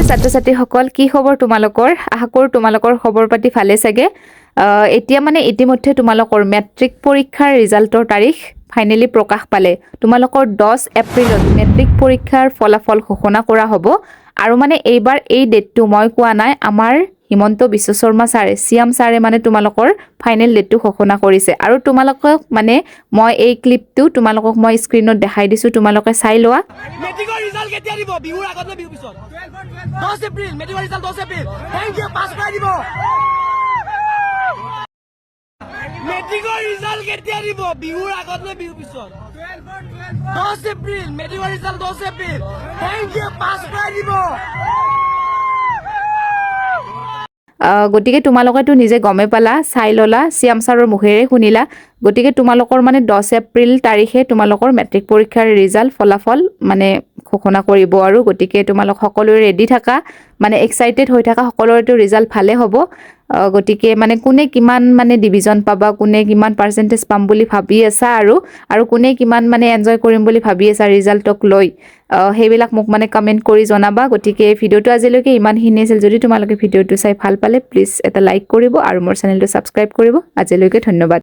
ছাত্ৰ ছাত্ৰীসকল কি খবৰ তোমালোকৰ আশা কৰোঁ তোমালোকৰ খবৰ পাতি ভালে চাগে এতিয়া মানে ইতিমধ্যে তোমালোকৰ মেট্ৰিক পৰীক্ষাৰ ৰিজাল্টৰ তাৰিখ ফাইনেলি প্ৰকাশ পালে তোমালোকৰ 10 এপ্ৰিলত মেট্ৰিক পৰীক্ষাৰ ফলাফল ঘোষণা কৰা হ'ব আৰু মানে এইবাৰ এই ডেটটো মই কোৱা নাই আমাৰ হিমন্ত বিশ্ব শৰ্মা ছাৰে সিএম ছাৰে মানে তোমালোকৰ ফাইনেল ডেটটো ঘোষণা কৰিছে আৰু তোমালোকক মানে মই এই ক্লিপটো তোমালোকক মই স্ক্ৰিনত দেখাই দিছো তোমালোকে চাই লোৱা মেট্ৰিকৰ ৰিজাল্ট কেতিয়া দিব বিহুৰ আগত নে বিহুৰ পিছত 10 এপ্ৰিল মেট্ৰিকৰ ৰিজাল্ট 10 এপ্ৰিল থেংক ইউ পাছ কৰাই দিব মেট্ৰিকৰ ৰিজাল্ট কেতিয়া দিব বিহুৰ আগত নে বিহুৰ পিছত 10 এপ্ৰিল মেট্ৰিকৰ ৰিজাল্ট 10 এপ্ৰিল থেংক ইউ পাছ কৰাই দিব গতিকে তোমালোকেতো নিজে গমে পালা চাই ললা সিএম ছাৰৰ মুখেৰে শুনিলা গতিকে তোমালোকৰ মানে 10 এপ্ৰিল তাৰিখে তোমালোকৰ মেট্ৰিক পৰীক্ষাৰ ৰিজাল্ট ফলাফল মানে ঘোষণা কৰিব আৰু গতিকে তোমালোক সকলোৰে ৰেডি থাকা মানে এক্সাইটেড হৈ থাকা সকলোৰেতো ৰিজাল্ট ভালে হ'ব গতিকে মানে কোনে কিমান মানে ডিভিজন পাবা কোনে কিমান পাৰ্চেন্টেজ পাম বুলি ভাবি আছা আৰু কোনে কিমান মানে এনজয় কৰিম বুলি ভাবি আছা ৰিজাল্টক লৈ সেইবিলাক মোক মানে কমেন্ট কৰি জনাবা গতিকে ভিডিওটো আজিলৈকে ইমানখিনি আছিল যদি তোমালোকে ভিডিওটো চাই ভাল পালে প্লিজ এটা লাইক কৰিব আৰু মোৰ চেনেলটো সাবস্ক্ৰাইব কৰিব আজিলৈকে ধন্যবাদ